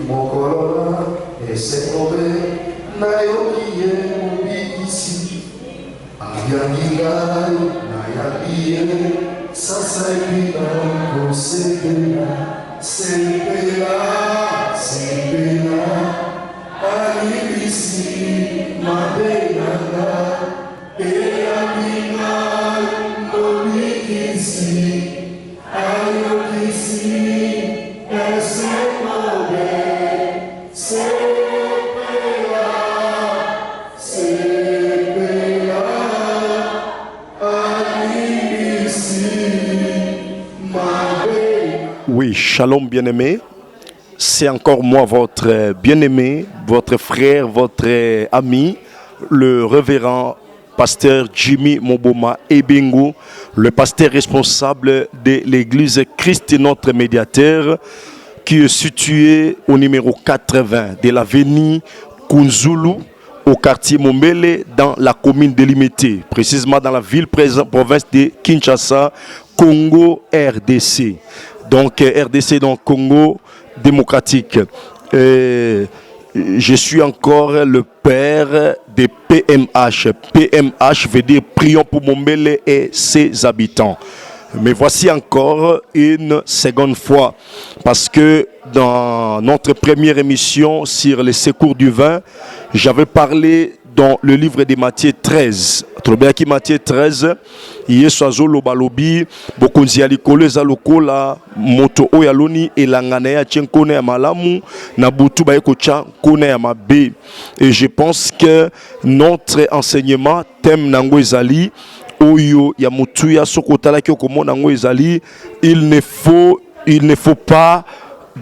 Mokolola, et c'est tombé, Nayokiye, Mobikisi, Ayangirai, Nayakiye, Sasapina, Kosepena, Sepela, Sepela, Alibisi, Mabenanga, Eamina, Mobikisi, Ayokisi, Esemobe, Sepela, Sepela, Alibisi, Mabenanga. Oui, shalom bien-aimé. C'est encore moi, votre bien-aimé, votre frère, votre ami, le révérend pasteur Jimmy Moboma Ebengo, le pasteur responsable de l'église Christ est notre médiateur, qui est situé au numéro 80 de l'avenue Kunzulu, au quartier Mombele, dans la commune délimitée, précisément dans la ville province de Kinshasa, Congo RDC. Donc RDC, donc Congo démocratique. Je suis encore le père de PMH. PMH veut dire Prions pour Mombele et ses habitants. Mais voici encore une seconde fois, parce que dans notre première émission sur les secours du vin, j'avais parlé dans le livre de Matthieu 13. Troubeki Matthieu 13, Yesu azolo balobi, bokonzi ya likolo eza lokola moto oyo aloni elangana ya tchenkone ya malamu na butu ba ekocha kone ya mabe. Et je pense que notre enseignement thème nango ezali oyo ya mutu ya sokotala ki okomona nango ezali il ne faut pas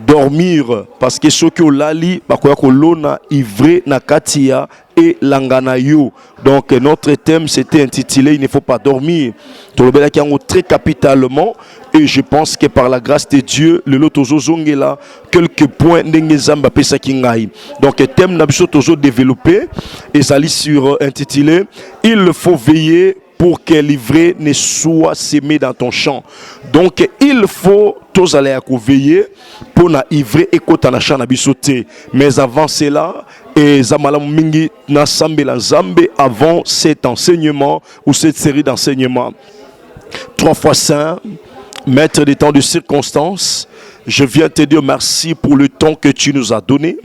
dormir, parce que ceux qui ont lali bakoya kolona ivré na katia et langana yo. Donc notre thème c'était intitulé il ne faut pas dormir. Tolobela ki yango très capitalement, et je pense que par la grâce de Dieu le lotozo zongela quelques points ndenge zamba pesa ki ngai. Donc thème na biso tozo développer ezali sur intitulé il faut veiller pour que l'ivraie ne soit sémé dans ton champ. Donc il faut tous aller à veiller pour na ivraie et kota na champ na bisoté. Mais avant cela, et Zamalam Mingi na sambe la zambe avant cet enseignement ou cette série d'enseignements. 3 fois saint, maître des temps de circonstances, je viens te dire merci pour le temps que tu nous as donné.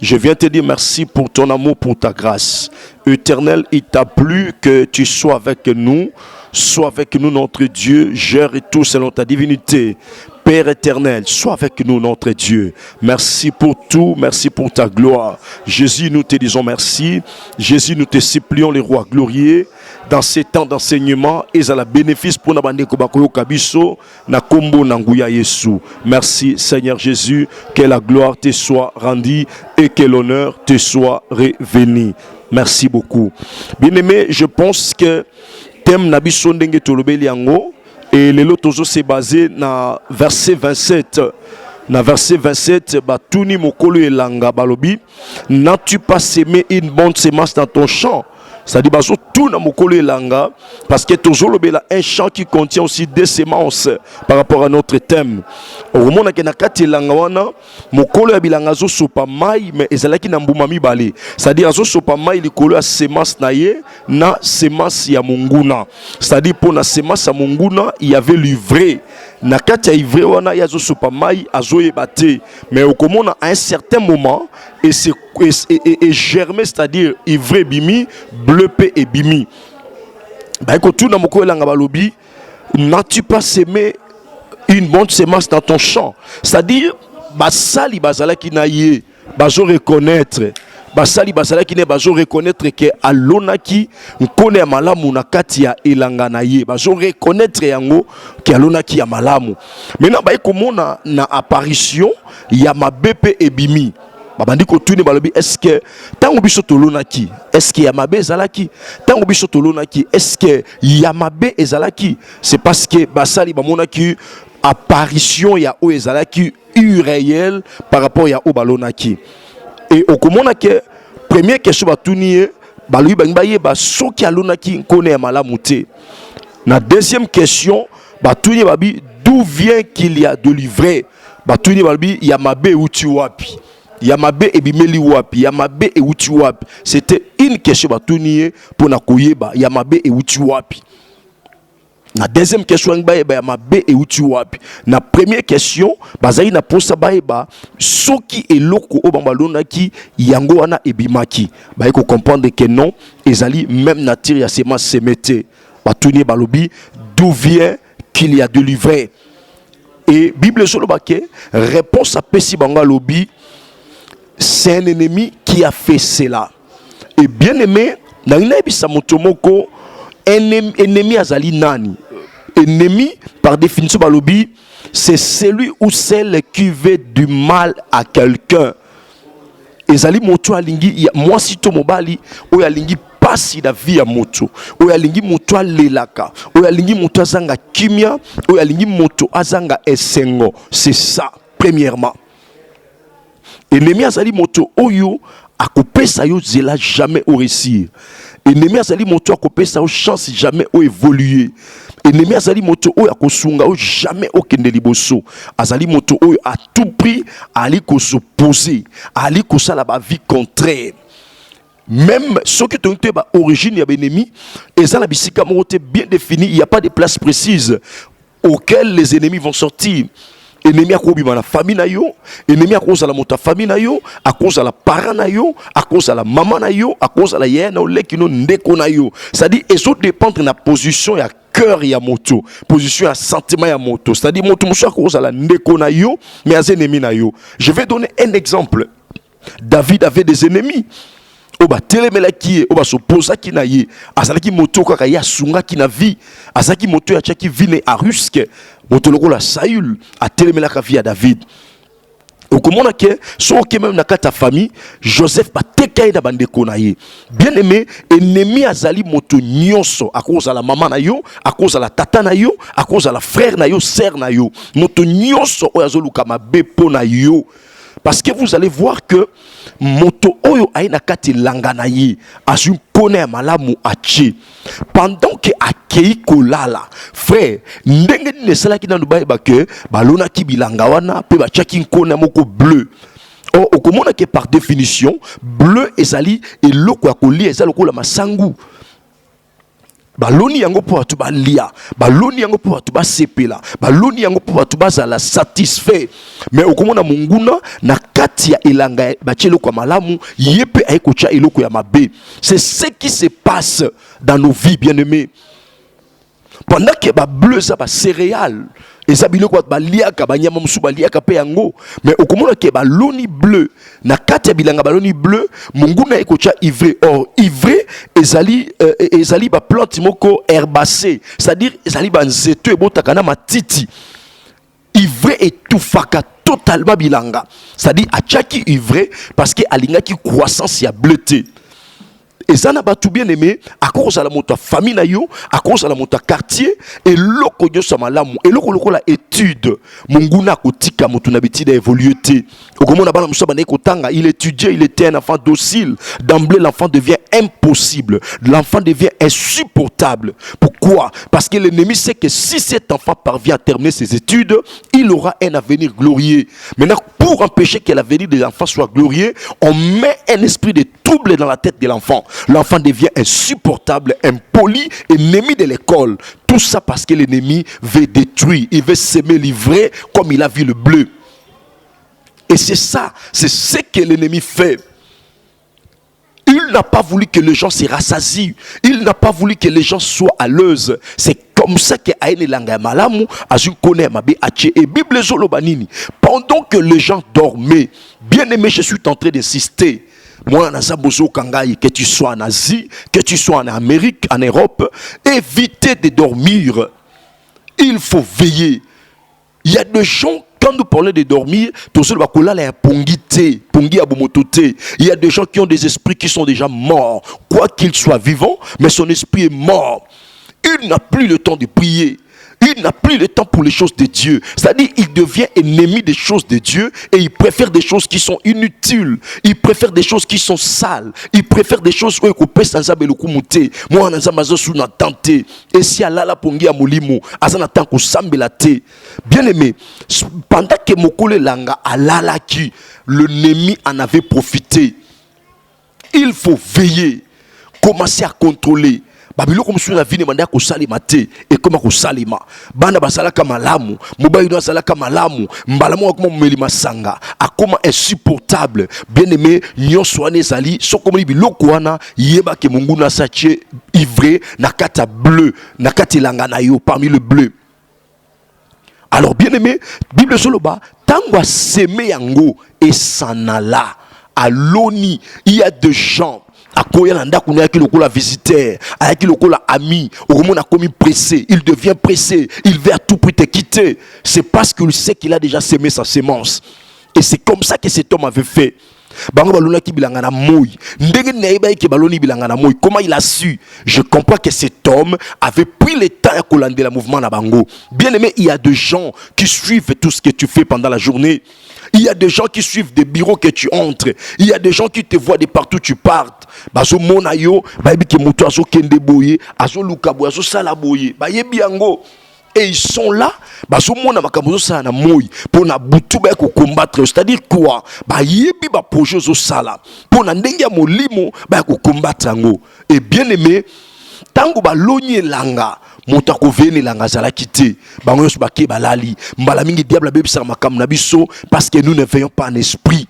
Je viens te dire merci pour ton amour, pour ta grâce. Éternel, il t'a plu que tu sois avec nous. Sois avec nous, notre Dieu. Gère et tout selon ta divinité. Père éternel, sois avec nous, notre Dieu. Merci pour tout, merci pour ta gloire. Jésus, nous te disons merci. Jésus, nous te supplions, les rois glorieux, dans ces temps d'enseignement, et à la bénéfice pour na bande kobakoyo kabiso na kombo na nguya Yesu. Merci Seigneur Jésus, que la gloire te soit rendue et que l'honneur te soit revenu. Merci beaucoup. Bien-aimé, je pense que thème na biso ndenge tolobeli yango. Et le lotozo s'est basé dans verset 27. Dans verset 27, Batuni Mokolo Elanga Balobi, n'as-tu pas sémé une bonne semence dans ton champ? C'est-à-dire, tout dans Mokolo Elanga, parce que toujours un champ qui contient aussi des semences par rapport à notre thème. Au moment où nakati Elanga wana, Mokolo ya bilanga zo sopa mai, mais ezalaki na mbuma mibale. C'est-à-dire, zo sopa mai likolo ya semence na ye, na semence ya munguna. C'est-à-dire, pour la semence ya munguna, il y avait l'ivraie. Nakati ya ivraie wana, ya zo sopa mai, azo yebate. Mais au moment à un certain moment, et germer, c'est-à-dire ivraie bimi, bleupe et bimi. Bah écoute, tout dans mon coin balobi, n'as-tu pas sémé une bonne semence dans ton champ? C'est-à-dire, basali basala qui naie, bazo reconnaître. Basali basala qui ne bazo reconnaître que alonaki nkone malamu na kati ya elanga na ye. Bazo reconnaître yango que alonaki ya malamu. Maintenant ba ekomona na apparition ya mabepe ebimi. Babandi ko tuni balobi est-ce que tango biso tolonaki est-ce que yamabe ezalaki tango biso tolonaki est-ce que yamabe ezalaki? C'est parce que basali bamonaki apparition ya o ezalaki réel par rapport ya o balonaki. Et au komona que première question batuni balobi bangibaye ba soki alonaki nkone ya malamu te. Na deuxième question batuni babi d'où vient qu'il y a de l'ivraie? Batuni balobi yamabe uti wapi? Yamabe et bimeli wapi, Yamabe et uti wapi. C'était une question batunier pour na koyeba Yamabe et uti wapi. La deuxième question Yamabe et uti wapi. Na première question bazali na posa baeba soki eloko obambalona ki yango wana ebimaki. Ba ko comprendre que non, ezali même nature ya sema semete. Batunier balobi d'où vient qu'il y a de l'ivraie. Et Bible Solobake, réponse à Pessi Banga Lobi, c'est un ennemi qui a fait cela. Et bien aimé, ennemi azali nani. Ennemi, par définition, Balobi, c'est celui ou celle qui veut du mal à quelqu'un. Ezali moto alingi, moi si to mobali, ou alingi pasi la vie à moto, ou alingi moto alelaka, ou alingi moto azanga kimia, ou alingi moto azanga esengo. C'est ça, premièrement. Ennemi azali moto oyo akopesa yo zela jamais au réussir. Ennemi azali moto akopesa yo chance jamais au évoluer. Ennemi azali moto oyo akosunga yo jamais au kende liboso. Azali moto oyo à tout prix ali ko s'opposer, ali ko sala ba vie contraire. Même ceux qui ont été origine ya ennemi, et ça la bisika moté bien défini, il n'y a pas de place précise auxquelles les ennemis vont sortir. Ennemi à cause de la famille na yo, ennemi à cause de la mota famille na yo, à cause de la parent na yo, à cause de la maman na yo, à cause de la yé na olé qui no ndeko na yo. C'est-à-dire et ça dépend de la position ya cœur ya moto, position ya sentiment ya moto. C'est-à-dire moto muso à cause de la ndeko na yo, mais à ennemi na yo. Je vais donner un exemple. David avait des ennemis. Oba telemela ki oba s'opposa ki na ye azalaki moto kaka ya sunga ki na vie azalaki moto ya tchaki vine à ruske moto lokola Saül a telemela ka vie à David okomona ke so ke même na kata famille Joseph ba tekai na bandeko na ye bien aimé ennemi azali moto nyonso à cause de la maman na yo à cause de la tata na yo à cause de la frère na yo sœur na yo moto nyonso oyazoluka mabe po na yo. Parce que vous allez voir que moto oyo aina kati langanayi asu kone malamu achi pendant que akei kolala frère ndenge ne sala ki na dubai ba ke balona ki bilanga wana pe ba chaki kone moko bleu. Or okomona que par définition bleu ezali eloko ya kolia ezali lokola masangu. Baloni yango po batu balia, baloni yango po batu basepela, baloni yango po batu bazala satisfait. Mais okomona munguna na kati ya elanga bachelo kwa malamu yepe aikocha eloko ya mabe. C'est ce qui se passe dans nos vies bien-aimés. Pendant que ba bleu ça ba céréales ezabilo kwa baliaka banyama musu baliaka pe yango mais okomona ke baloni bleu na kati ya bilanga baloni bleu munguna ekocha ivre or ivre ezali ba plante moko herbacée c'est-à-dire ezali ba nzeto ebotaka na matiti ivre etufaka totalement bilanga c'est-à-dire achaki ivre parce que alingaki croissance ya bleuté. Et ça n'a pas tout bien aimé à cause de la moto famille na yo, à cause de la moto quartier et loko yo samalamu et loko la étude munguna kotika moto nabiti d'évoluer té. Okomona bana musa bana kotanga, il étudiait, il était un enfant docile. D'emblée l'enfant devient impossible, l'enfant devient insupportable. Pourquoi? Parce que l'ennemi sait que si cet enfant parvient à terminer ses études, il aura un avenir glorieux. Maintenant pour empêcher que l'avenir des enfants soit glorieux, on met un esprit de trouble dans la tête de l'enfant. L'enfant devient insupportable, impoli, ennemi de l'école. Tout ça parce que l'ennemi veut détruire. Il veut s'aimer livrer comme il a vu le bleu. Et c'est ça, c'est ce que l'ennemi fait. Il n'a pas voulu que les gens se rassasient. Il n'a pas voulu que les gens soient à l'aise. C'est comme ça que Aïne Langa Malamu a su connaître ma et Bible Zolobanini. Pendant que les gens dormaient, bien aimé, je suis en train d'insister. Moi, que tu sois en Asie, que tu sois en Amérique, en Europe, évitez de dormir. Il faut veiller. Il y a des gens, quand nous parlons de dormir, il y a des gens qui ont des esprits qui sont déjà morts. Quoi qu'ils soient vivants, mais son esprit est mort. Il n'a plus le temps de prier. il n'a plus le temps pour les choses de Dieu. C'est-à-dire, il devient ennemi des choses de Dieu et il préfère des choses qui sont inutiles. Il préfère des choses qui sont sales. Il préfère des choses où il peut s'enzaber le kumute. Moi, on a zamazo sous na tante. Et si Allah la pongi a molimo, azana tanko sambe la te. Bien aimé, pendant que Mokole Langa alala qui, l'ennemi en avait profité. Il faut veiller, commencer à contrôler. Babilo comme si on a vu demander à salima te et comment ko salima. Banda basala kama lamu, mobayi do sala kama lamu, mbalamu akoma melima sanga, akoma insupportable. Bien aimé, nyon soane zali, so comme biloko wana yeba ke mungu na sache ivré na kata bleu, na kati langa na yo parmi le bleu. Alors bien aimé, Bible soloba, tango semé yango et sanala. À l'ONI, il y a des gens à Koyalanda qu'on a qui le visiteur, à qui le ami, au moment où on a commis pressé, il devient pressé, il veut à tout prix te quitter. C'est parce qu'il sait qu'il a déjà semé sa sémence. Et c'est comme ça que cet homme avait fait. Comment il a su? Je comprends que cet homme avait pris le temps à collander le mouvement na bango. Bien aimé, il y a des gens qui suivent tout ce que tu fais pendant la journée. Il y a des gens qui suivent des bureaux que tu entres. Il y a des gens qui te voient de partout où tu partes. Bazo monayo, baby ke moto azo kende boye, azo lukabo, azo salaboye, bayebi yango. Et ils sont là, bazo mona makamozo sa na moi pour na butu ba ko combattre, c'est-à-dire quoi? Ba yebi ba projet zo sala. Pour na ndenge ya molimo ba ko combattre yango. Et bien aimé, tango ba lonye langa moto akoveni langa zala kité bango yosu bake balali mbala mingi diable bebisa makam na biso parce que nous ne veillons pas en esprit.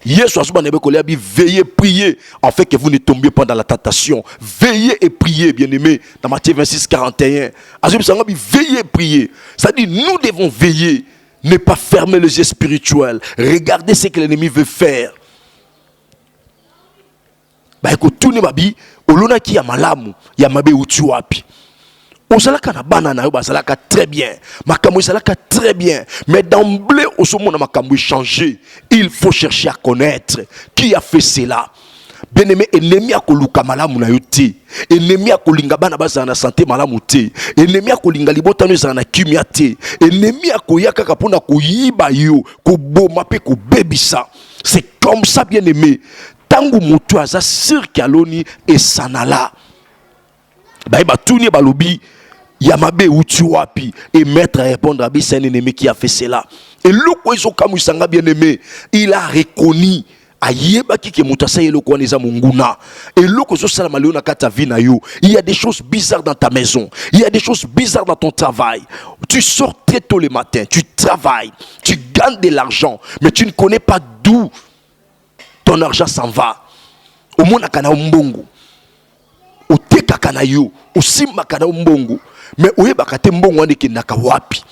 Yesu asuba nebe kolia bi veillez, priez afin que vous ne tombiez pas dans la tentation. Veillez et priez, bien-aimés, dans Matthieu 26:41. Asuba sanga bi veillez, priez. Ça dit nous devons veiller, ne pas fermer les yeux spirituels. Regardez ce que l'ennemi veut faire. Ba écoute tout ne babi olona ki ya malamu ya mabe uti wapi. Osalaka na banana yo basalaka très bien. Makambo salaka très bien. Mais d'emblée au sommet na makambo changer. Il faut chercher à connaître qui a fait cela. Bien aimé, ennemi a koluka malamu na yo te. Ennemi a kolinga bana baza na santé malamu te. Ennemi a kolinga libota no za na kimia te. Ennemi a koyaka kapona koyiba yo, ko boma pe ko bebisa. C'est comme ça bien aimé. Tangu mutu aza sur kaloni et sanala. Ba ba tuni balobi Yamabe uti wapi et mettre à répondre à c'est un ennemi qui a fait cela. Et l'oko iso kamu sanga bien aimé, il a reconnu ayeba ki ke mutasa yelo ko neza munguna. Et l'oko so sala malio na kata vina yo. Il y a des choses bizarres dans ta maison. Il y a des choses bizarres dans ton travail. Tu sors très tôt le matin, tu travailles, tu gagnes de l'argent, mais tu ne connais pas d'où ton argent s'en va. Au mona kana mbongo. Au teka kana yo, au simba kana mbongo. Mais oye bakate mbongo ande ke naka wapi.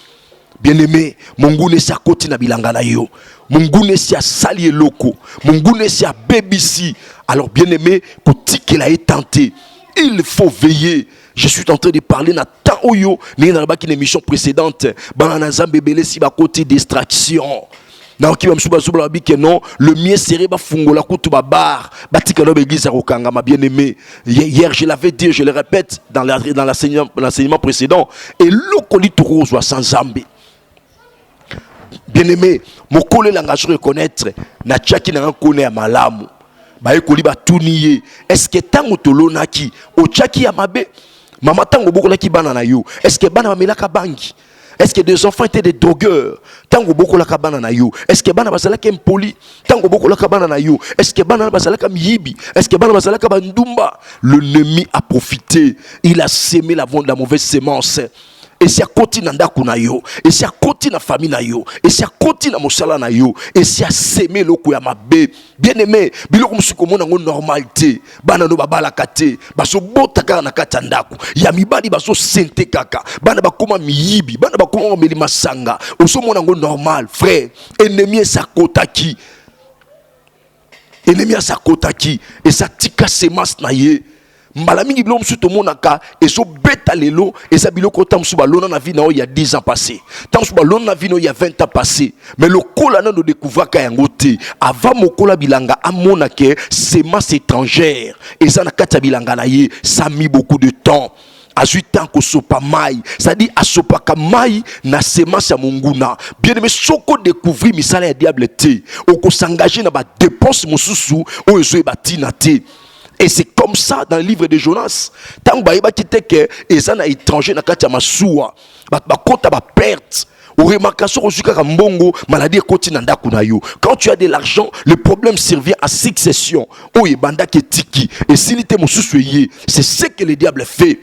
Bien aimé, mongune si akoti na bilanga na yo. Mongune si a sali loko. Mongune si a bebisi. Alors bien aimé, kotike la est tenté. Il faut veiller. Je suis en train de parler na temps oyo, ni na ba ki émission précédente, banana zambebele si ba côté distraction. Non, qui va me souba que non, le mieux serait ba fungola kutu ba bar, batika no église rokanga ma bien-aimé. Hier je l'avais dit, je le répète dans l'enseignement précédent, et lokoli rose wa sans zambe. Bien-aimé, mon collègue l'engagé reconnaître na tchaki na connaît à malamu. Ba ekoli ba tuniye. Est-ce que tango tolona ki o tchaki ya mabe? Mama tango bokola ki bana na yo. Est-ce que bana melaka bangi? Est-ce que des enfants étaient des drogueurs? Tango boko la kabana na yo. Est-ce que bana basala ka impoli? Tango boko la kabana na yo. Est-ce que bana basala ka miyibi? Est-ce que bana basala ka bandumba? L'ennemi a profité. Il a sémé la mauvaise sémence. Et si a continue ndako na yo, et si a continue na famille na yo, et si a continue na mosala na yo, et si a sémé loko ya mabe. Bien aimé, biloko musuko mona ngo normalité. Bana no babala kate, baso botaka na kata ndako. Ya mibali baso sente kaka. Bana bakoma miyibi, bana bakoma melima sanga. Oso mona ngo normal, frère. Ennemi sa kotaki. Ennemi sa kotaki et sa tika semas na ye. Mbala mingi bilo msu to monaka et so beta lelo et sa biloko tam suba lona na vie na il y a 10 ans passé. Tam suba lona na vie na il y a 20 ans passé. Mais le kola na no découvrir ka yango te. Avant mokola bilanga amona ke semence étrangère et ça na kata bilanga na ye, ça a mis beaucoup de temps. azui tant ko sopa mai, c'est-à-dire asopa ka mai na semence ya monguna. Bien aimé, soko découvrir misala ya diable te, oko s'engager na ba dépense mosusu o ezo batina te. Et c'est comme ça dans le livre de Jonas. Tant que ba kite que ezana étranger na kati ya masuwa, ba kota ba perte. Maladie quand tu as de l'argent, le problème survient à succession. Et s'il était mon sous-souillé, c'est ce que le diable fait.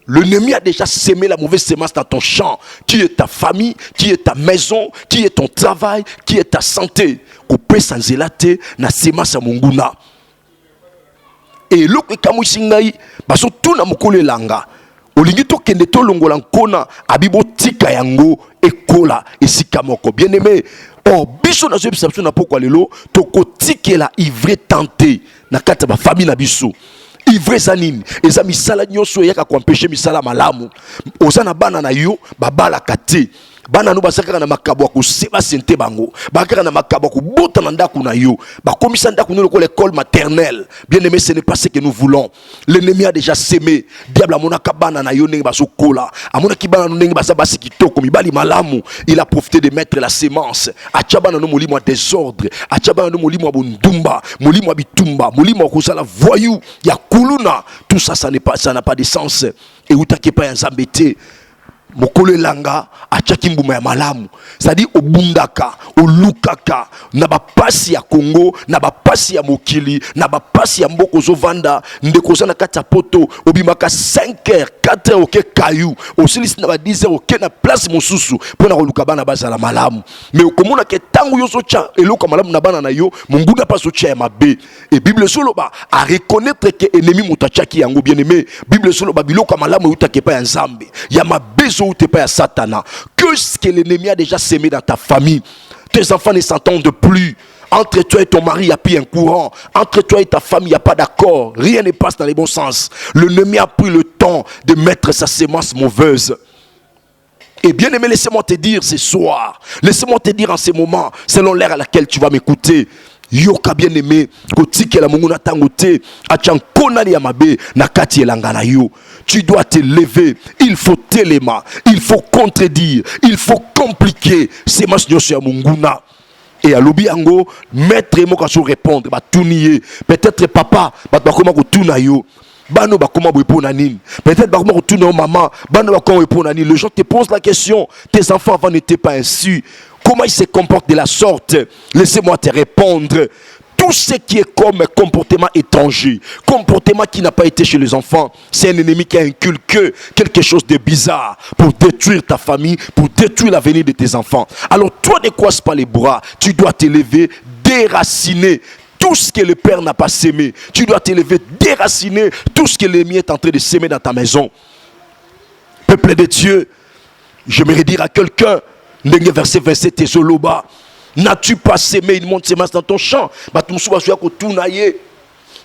L'ennemi a déjà sémé la mauvaise semence dans ton champ, qui est ta famille, qui est ta maison, qui est ton travail, qui est ta santé. Coupé sans zélate, na semence à monguna. Et l'autre kamousingai, baso tout na mokole langa. Olingi to kende to longola nkona abibo tika yango ekola esika moko. Bien aimé, biso na perception na poko lelo to ko tikela ivre tenté na kata ba famille na biso. Ivre zanini eza misala nyoso yaka ko empêcher misala malamu. Ozana bana na yo babala kate. Bana no basaka na makabo ko seba sente bango. Bakaka na makabo ko bota na ndaku na yo. Ba komisa ndaku no ko l'école maternelle. Bien aimé, ce n'est pas ce que nous voulons. L'ennemi a déjà sémé. Diable amona kabana na yo ndenge basokola. Amona kibana no ndenge basa basi kitoko mibali malamu. Il a profité de mettre la sémence. Achabana no molimo désordre. Achabana no molimo bundumba, molimo bitumba, molimo ko sala voyou, ya kuluna. Tout ça ça n'a pas de sens. Et utake pa nzambete. Mokole langa achaki mbuma ya malamu, c'est-à-dire obundaka olukaka na bapasi ya Congo, na bapasi ya mokili, na bapasi ya mboko zovanda ndeko za na kati ya poto obimaka 5h 4h oke kayu osilisi na ba 10h oke na place mosusu pona koluka bana bazala malamu. Mais okomona ke tangu yo socha eloka malamu na bana na yo monguna pas socha ya mabe. Et Bible soloba a reconnaître que ennemi mutachaki yango. Bien aimé, Bible soloba biloka malamu utake pa ya nzambe ya mabe ou t'es pas à Satan. Que ce que l'ennemi a déjà sémé dans ta famille, tes enfants ne s'entendent plus. Entre toi et ton mari, il n'y a plus un courant. Entre toi et ta famille, il n'y a pas d'accord. Rien ne passe dans les bons sens. L'ennemi a pris le temps de mettre sa sémence mauvaise. Et bien aimé, laissez-moi te dire ce soir, laissez-moi te dire en ce moment, selon l'ère à laquelle tu vas m'écouter, yoka bien aimé, kotike la munguna tangote, achankona li amabe, nakati elangana yo. Tu dois te lever, il faut téléma, il faut contredire, il faut compliquer. C'est ma ya munguna. Et à l'obi ango, maître et moka répondre, ba tuniye. Peut-être papa, ba koma ko tuna yo. Bano ba koma répondre nini. Peut-être ba koma ko tuna maman, bano ba koma répondre nini. Le gens te posent la question, tes enfants avant n'étaient pas ainsi. Comment ils se comportent de la sorte? Laissez-moi te répondre. Tout ce qui est comme comportement étranger, comportement qui n'a pas été chez les enfants, c'est un ennemi qui a inculqué quelque chose de bizarre pour détruire ta famille, pour détruire l'avenir de tes enfants. Alors toi, ne croise pas les bras. Tu dois te lever, déraciner tout ce que le Père n'a pas sémé. Tu dois te lever, déraciner tout ce que l'ennemi est en train de sémer dans ta maison. Peuple de Dieu, j'aimerais dire à quelqu'un, verset 27, Tezoloba, n'as-tu pas sémé une monte semence dans ton champ?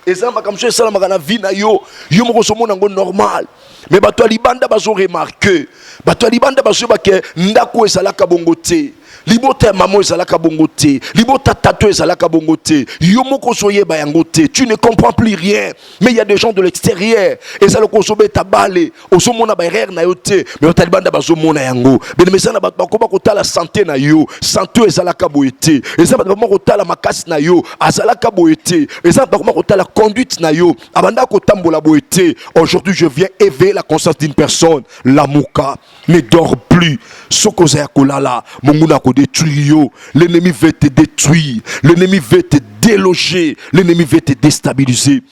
Et ça, comme je sais, la vie na yo, yo mo kosomo nango normal. Mais bato libanda bazo remarqué, bato libanda bazo bake ndako ezalaka bongote. Libota maman ezalaka bongote, libota tato ezalaka bongote. Yo mo kosoye ba yangote. Tu ne comprends plus rien. Mais il y a des gens de l'extérieur. Et ça le kosobe tabale, osomo na ba erreur na yote. Mais bato libanda bazo mona yango. Ben mesana bato bakoba kotala santé na yo, santé ezalaka boyete. Et ça bato kotala makasi na yo, azalaka boyete. Et ça bato kotala conduite na yo, abanda kotambola boyete. Aujourd'hui je viens éveiller la conscience d'une personne. La mouka ne dort plus. Sokoza ya kolala, monguna ko détruire yo. L'ennemi veut te détruire, l'ennemi veut te déloger, l'ennemi veut te déstabiliser.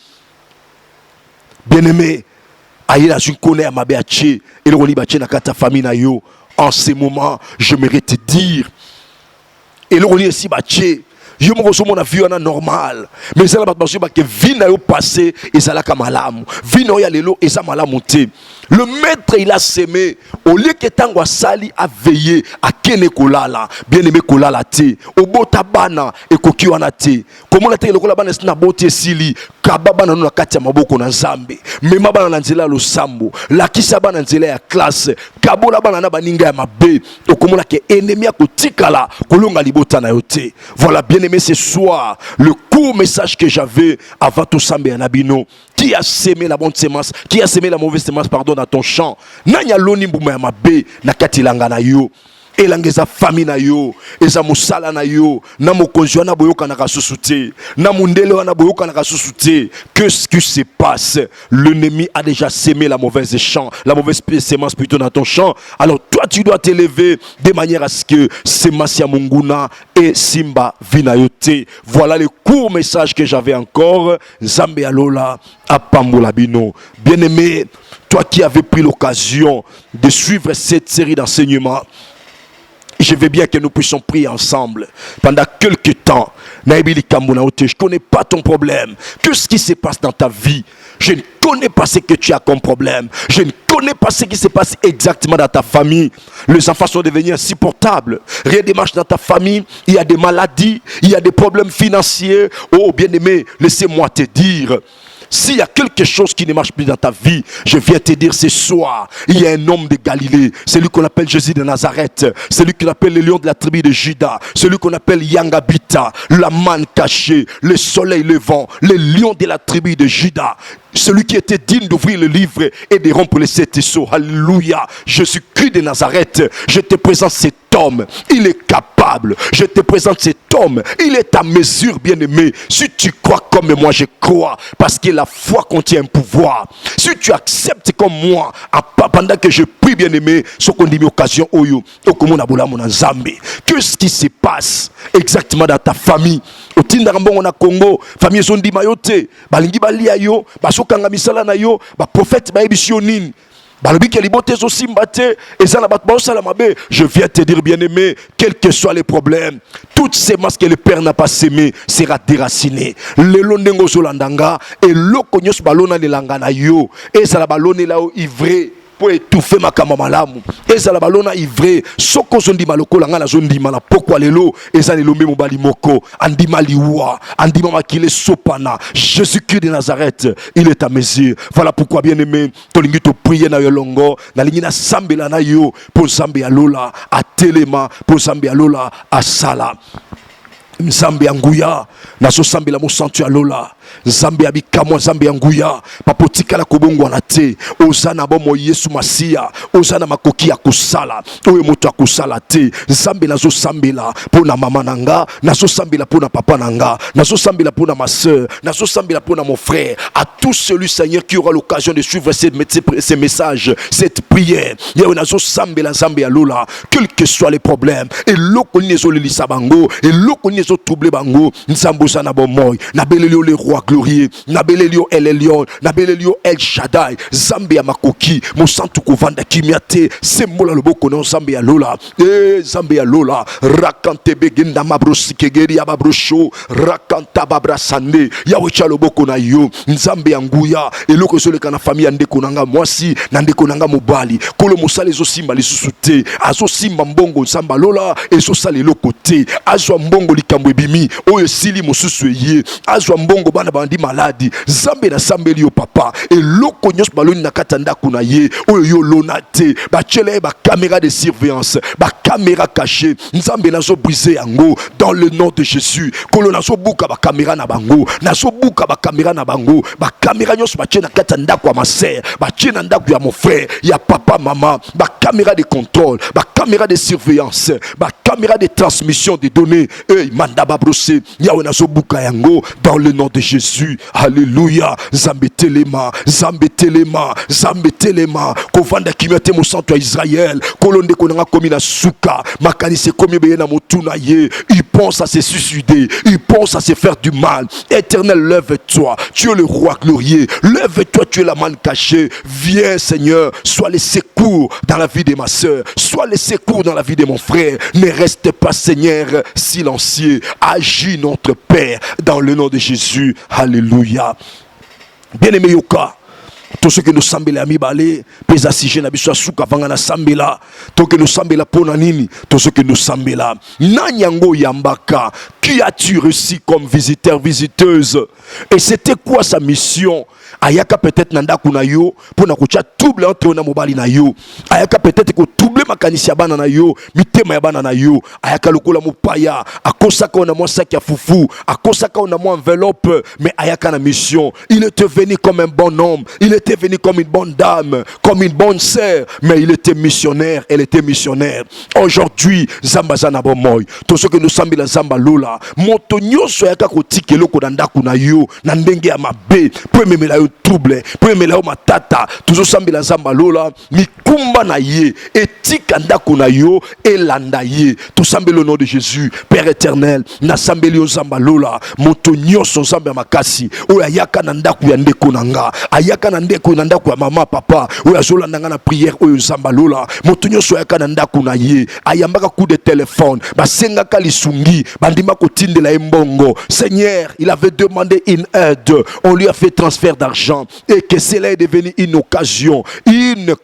Bien-aimé, aïe la junkone à ma béache, et le rolibache na kata famille na yo. En ce moment, j'aimerais te dire, et le roli si bache, yo mo koso mona vie na normal, mais ça la battu ba que vie na yo passé et ça la kamalamu, vie na ya lelo et ça malamu te. Le maître il a sémé, au lieu que tango sali a veillé à kene kolala, bien aimé kolala te, au bota bana et koki wana te. Comment la te le kolala bana na bote sili, kaba bana no na kati ya maboko na Nzambe, mema bana na nzela losambo, lakisa bana nzela ya classe, kabola bana na baninga ya mabe, okomona ke ennemi ya kotikala kolonga libota na yote. Voilà, bien aimé, ce soir le court message que j'avais avant tout Sambe Anabino. Qui a sémé la bonne semence, qui a sémé la mauvaise semence, pardon, dans ton champ. Nanya loni mbuma ya mabe na katilanga na yo. Elangeza famille na yo, eza musala na yo, na mokonzi wana boyoka na kasusu te, na mundele wana boyoka na kasusu te. Qu'est-ce qui se passe? L'ennemi a déjà sémé la mauvaise semence plutôt dans ton champ. Alors toi tu dois t'élever de manière à ce que semence ya munguna et simba vinayote. Voilà le court message que j'avais encore. Nzambe alola apambola bino. Bien-aimé, toi qui avais pris l'occasion de suivre cette série d'enseignements, je veux bien que nous puissions prier ensemble pendant quelques temps. Je ne connais pas ton problème. Qu'est-ce qui se passe dans ta vie? Je ne connais pas ce que tu as comme problème. Je ne connais pas ce qui se passe exactement dans ta famille. Les enfants sont devenus insupportables. Rien ne marche dans ta famille. Il y a des maladies. Il y a des problèmes financiers. Oh bien-aimé, laissez-moi te dire, s'il y a quelque chose qui ne marche plus dans ta vie, je viens te dire ce soir, il y a un homme de Galilée, celui qu'on appelle Jésus de Nazareth, celui qu'on appelle le lion de la tribu de Juda, celui qu'on appelle Yangabita, la manne cachée, le soleil levant, le lion de la tribu de Juda, celui qui était digne d'ouvrir le livre et de rompre les sept sceaux. Alléluia. Jésus-Christ de Nazareth, je te présente cet homme, il est capable. Je te présente cet homme, il est à mesure, bien-aimé. Si tu crois comme moi, je crois, parce que la foi contient un pouvoir. Si tu acceptes comme moi, pendant que je prie, bien-aimé, ce qu'on dit occasion, qu'est-ce qui se passe exactement dans ta famille? Au Tindambon na Congo, famille Zondi Mayote, Balingi Balia yo, Basokanga Misala na yo, prophète Baebisionin. Je viens te dire, bien-aimé, quels que soient les problèmes, toutes ces masses que le Père n'a pas sémées sera déraciné. Le londengo zolandanga et l'okonyos balona le langana yo et ça la balone là où ivré pour étouffer ma kamamalamu. Et ça la balona ivré. Soko zondi maloko langa na zondi mala pourquoi lelo et ça le lomé mobali moko andima liwa andima makile sopana. Jésus-Christ de Nazareth, il est à mes yeux. Voilà pourquoi bien-aimé, tolingi to prier na yolongo na lingi na sambela na yo pour Nzambe alola a telema pour Nzambe alola a sala. Nzambe anguya naso sambela mo santu alola Nzambe abikamo Nzambe anguya papotika la kobongo na te ozana bomo Yesu Masia ozana makoki ya kusala oyo moto akusala te. Nzambe nazo sambela pona mama nanga, nazo sambela pona papa nanga, nazo sambela pona ma sœur, nazo sambela pona mon frère, à tout celui Seigneur qui aura l'occasion de suivre ces messages, cette prière. Yewe nazo sambela Nzambe alola quels que soient les problèmes et loko nezo lelisa bango et loko nezo trouble bango. Nzambe sana bomoy na belelio le roi glorieux, na belelio El Elyon, na belelio El Shaddai, Nzambe ya makoki mosantu kovanda kimiate sembola loboko na Nzambe ya lola Nzambe ya lola rakante begenda mabrosi kegeri ya babrosho rakanta babrasande ya wecha loboko na yo. Nzambe ya nguya eloko soleka na famille ndeko nanga mwasi na ndeko nanga mobali kolo mosale zo simba lisusu te azo simba mbongo Nzambe lola ezo sale eloko te azwa mbongo likambo ebimi oyo sili mosusu ye azwa mbongo bana bandi maladi. Nzambe na sambeli yo papa eloko nyos baloni na katanda kuna ye oyo yo lona te bachele ba caméra de surveillance ba caméra cachée. Nzambe nazo briser yango dans le nom de Jésus. Kolo nazo buka ba caméra na bango nazo buka ba caméra na bango ba caméra nyos bache na katanda kwa ma sœur bache na ndaku ya mon frère ya papa maman ba caméra de contrôle ba caméra de surveillance ba caméra de transmission des données manda ba brosser yawe nazo buka yango dans le nom de Jésus. Alléluia. Nzambe telema Nzambe telema Nzambe telema kovanda kimete mo santo ya Israël kolonde konanga komi na suka makanise komi beye na motuna ye. Il pense à se suicider, il pense à se faire du mal. Éternel, lève-toi, tu es le roi glorieux, lève-toi, tu es la manne cachée. Viens Seigneur, sois le secours dans la vie de ma soeur, sois le secours dans la vie de mon frère. Ne reste pas Seigneur silencieux, agis notre Père dans le nom de Jésus. Alléluia. Bien-aimé Yoka, Tout ce que nous sambela mibale, pesa sije na biso suka vanga na sambela, tout que nous sambela pona nini, tout ce que nous sambela. Nanyango Yambaka, qui as-tu reçu comme visiteur, visiteuse? Et c'était quoi sa mission? Ayaka peut-être nanda kuna yo, pour na kucha double entre na mobali na yo. Ayaka peut-être ko double makanisi ya bana na yo, mitema ya bana na yo. Ayaka lokola mopaya, akosaka na mwa sac ya fufu, akosaka na mwa enveloppe, mais ayaka na mission. Il était venu comme un bon homme, il était venu comme une bonne dame, comme une bonne sœur, mais il était missionnaire, elle était missionnaire. Aujourd'hui, Zamba zana bomoy, tout ce que nous sommes la Zamba lola, montonyo soyaka ko tikelo ko nanda kuna yo, na ndenge ya mabe, pour me la yo trouble, pour me la yo matata, tout ce sambi la Zamba lola, mikumba na ye, etika ndako na yo, elanda ye, tout sambi le nom de Jésus, Père éternel, na sambi yo Zamba lola, montonyo so Zamba makasi, o ayaka na ndako ya ndeko nanga, ayaka na ndeko na ndako ya mama papa, o azola nanga na prière o Zamba lola, montonyo so ayaka na ndako na ye, ayambaka coup de téléphone, basenga kalisungi, bandima kotinde la mbongo. Seigneur, il avait demandé une aide, on lui a fait transfert d'argent et que cela est devenu une occasion, une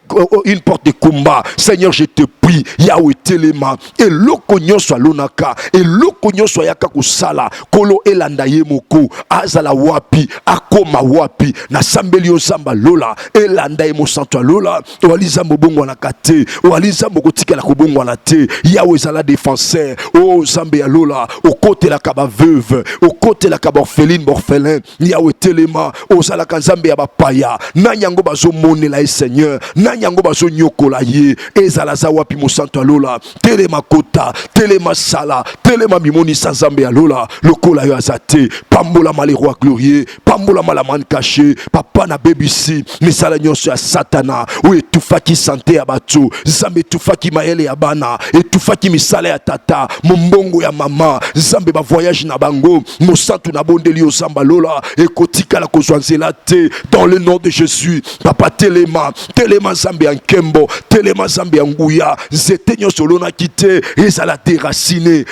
porte de combat. Seigneur, je te prie, Yahweh Telema, et lokonyo soit lonaka, et lokonyo soit yaka kusala, kolo elandaye moko, azala wapi, akoma wapi, na sambelio samba lola, elandaye mo santo lola, waliza mbongo na kate, waliza mokotika la kubongo na te, Yahweh zala défenseur, oh zambe ya lola, au côté la kaba veuve, au côté la kaba orpheline, orphelin, Yahweh Telema, au zala kanzambe ya bapaya, nanyango bazo mone la Seigneur, nanyango bazo nyoko la ye, ezala za wapi mo santo lola, telema kota, telema sala, telema mimoni sanzambe ya lola, lokola yo azate, pambola mali roi glorieux, pambola malaman caché, papa na BBC, misala nyonso ya satana, ou etufaki santé ya bato, zambe etufaki maele ya bana, etufaki misala ya tata, mombongo ya mama, zambe ba voyage na bango, mosantu na bondeli yo zamba lola, ekotika la kozwanzela te, dans le nom de Jésus, papa telema, telema zambe en kembo, telema zambe en nguya, zete nyonso lona kite, ezala déraciné,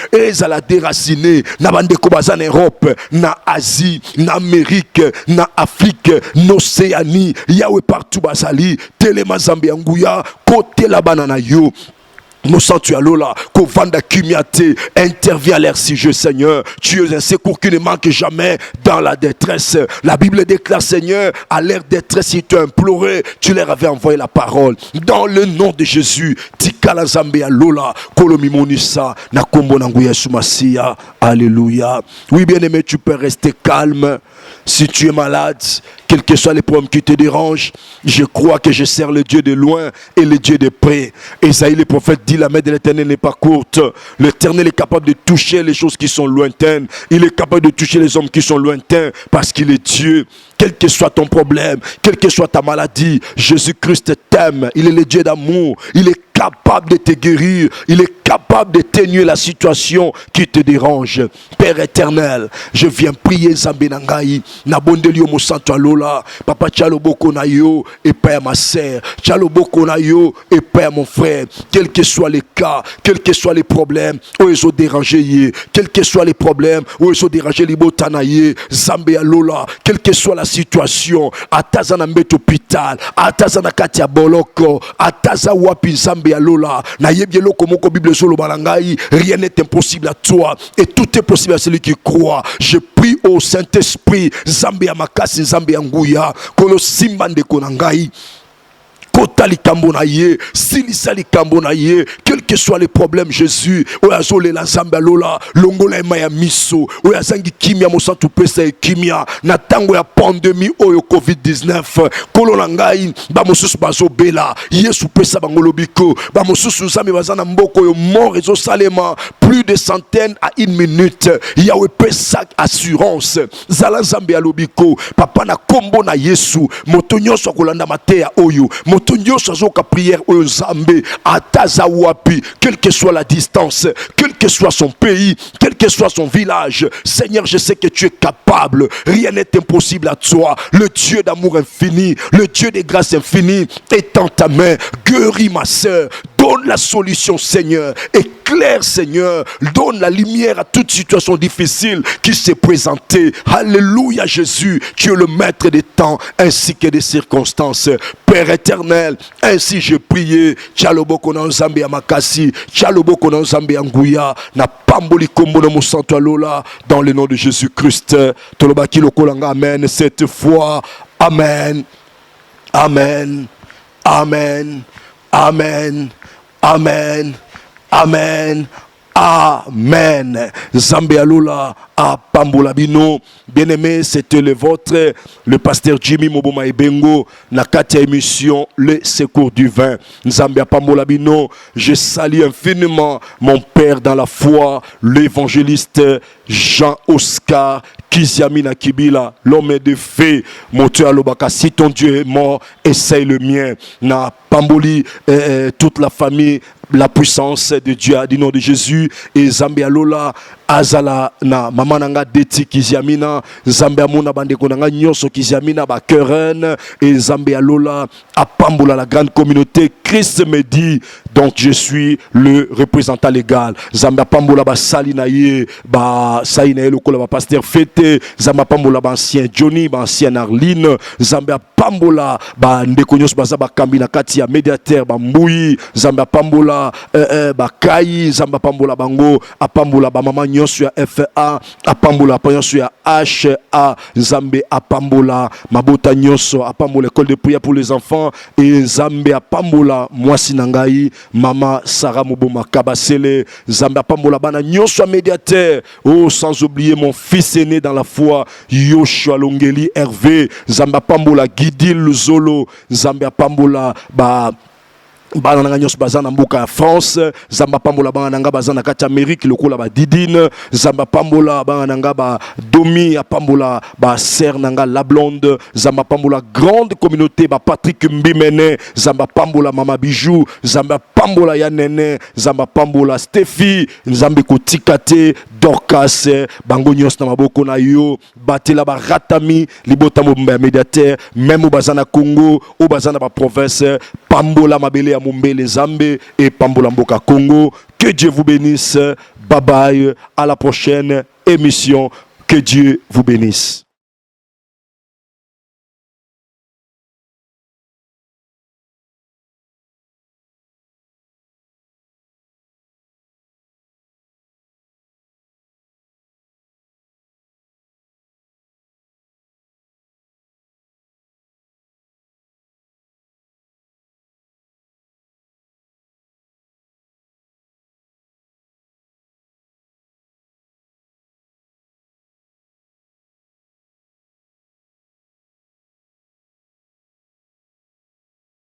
na bandeko baza na Europe, na Asie, na Amérique, na Afrique, na Océanie, Yahweh partout bazali, telema zambe en nguya, côté la banana yo. Mon sanctuaire Lola, Kovanda Kumiate, intervient à leur sujet, Seigneur. Tu es un secours qui ne manque jamais dans la détresse. La Bible déclare, Seigneur, à leur détresse, ils t'ont imploré, tu leur avais envoyé la parole. Dans le nom de Jésus, Tikala Zambia Lola, Kolomimonisa, Nakombo Nanguya Sumasia, Alléluia. Oui, bien-aimé, tu peux rester calme. Si tu es malade, quels que soient les problèmes qui te dérangent, je crois que je sers le Dieu de loin et le Dieu de près. Esaïe le prophète dit, la main de l'Éternel n'est pas courte. L'Éternel est capable de toucher les choses qui sont lointaines. Il est capable de toucher les hommes qui sont lointains parce qu'il est Dieu. Quel que soit ton problème, quelle que soit ta maladie, Jésus-Christ t'aime. Il est le Dieu d'amour. Il est capable de te guérir. Il est capable de ténuer la situation qui te dérange. Père éternel, je viens prier Zambé Nangaï. Nabondelio mo santo alola. Papa Tchalo Boko na yo et Père ma sœur. Tchalo Boko na yo et Père mon frère. Quels que soient les cas, quels que soient les problèmes, où ils ont dérangé, quels que soient les problèmes, où ils ont dérangé les botanaïe, Zambé alola, quelle que soit la situation, atazana mbet hôpital, atazana katia boloko, ataza wapi Zambé alola, na yebielo komoko Bible solo balangai, rien n'est impossible à toi et tout est possible à celui qui croit. Je prie au Saint-Esprit, Zambé amakasi, Zambé anguya, kolo simbande konangai. Kota likambo na ye, silisa likambo na ye, quels que soient les problèmes, Jésus, oyazole la zamba lola, longola maya miso, oyazangi kimia mosantu pesa e kimia, na tango ya pandémie oyo COVID-19, kolona ngai, ba mosusu bazo bela, yesu pesa bangolobiko, ba mosusu zami bazana mboko yo mort ezo salema, plus de centaines à une minute, Yahweh pesa assurance, zala zambe alobiko, papa na kombo na yesu, motonyo so kolanda mateya oyo, Tonyo sazoka prière au Zambé, ataza wapi, quelle que soit la distance, quel que soit son pays, quel que soit son village, Seigneur, je sais que tu es capable, rien n'est impossible à toi, le Dieu d'amour infini, le Dieu de grâce infinie, étends ta main, guéris ma sœur, donne la solution, Seigneur. Éclaire, Seigneur. Donne la lumière à toute situation difficile qui s'est présentée. Alléluia, Jésus. Tu es le maître des temps ainsi que des circonstances. Père éternel, ainsi je priais. Tchaloboko na Nzambe ya makasi. Tchaloboko na Nzambe ya nguya. Na pamboli kombo na mosanto alola. Dans le nom de Jésus-Christ. Tolobaki lokolanga. Amen. Cette fois, Amen. Amen. Amen. Amen. Amen. Amen. Amen. Zambe Alola à Pambolabino. Bien-aimé, c'était le vôtre, le pasteur Jimmy Moboma Ebengo, Nakatia émission Le Secours du Vin. Zambia Pambolabino, je salue infiniment mon père dans la foi, l'évangéliste Jean-Oscar Kiziamina Kibila, l'homme de fée, Moteur Alobaka. Si ton Dieu est mort, essaye le mien. Na Pamboli, toute la famille, la puissance de Dieu, du nom de Jésus. Et Zambia Lola, Azala, na Mamananga Deti Kiziamina, Zambia Mona Bandekonanga Nyoso Kiziamina, Bakeren, et Zambia Lola, à Pambola, la grande communauté. Christ me dit, donc je suis le représentant légal. Zambia Pambola, Salinaye, Sainaye, le pasteur Fete, Zambia Pambola, ancien Johnny, ancien Arline, Zambia Pambola, Ndekonyos Bazaba Kambina Katia, médiateur, Mboui, Zambia Pambola, Kai, Zambia Pambola Bango, a Pambola, Maman Nyosua FA, a Pambola, Panyosua HA, Zambé a Pambola, Mabota Nyoso, a Pambola, école de prière pour les enfants, et Zambé a Pambola, Mwasi Nangai, Mama Sarah Moboma Kabasele, Zambé a Pambola, Bana Nyosua médiateur, oh, sans oublier mon fils aîné dans la foi, Yoshua Longeli Hervé, Zambé a Pambola, Guidil Zolo, Zambé a Pambola, Bananga nyos bazana mbuka France, Zamba Pambola bananga bazana kati Amérique lokola ba Didine, Zamba Pambola bananga ba Domi a Pambola ba Ser nanga la blonde, Zamba Pambola grande communauté ba Patrick Mbimene, Zamba Pambola Mama Bijou, Zamba Pambola Yanene, Zamba Pambola Steffi, Nzambe Kotikate, Dorcas, bango nyos na maboko na yo, batela ba Ratami, libota mbemba médiateur, même au bazana Congo, au bazana ba province, Pambola Mabele Mumbele Zambé et Pambola Mboka Congo. Que Dieu vous bénisse. Bye bye. À la prochaine émission. Que Dieu vous bénisse.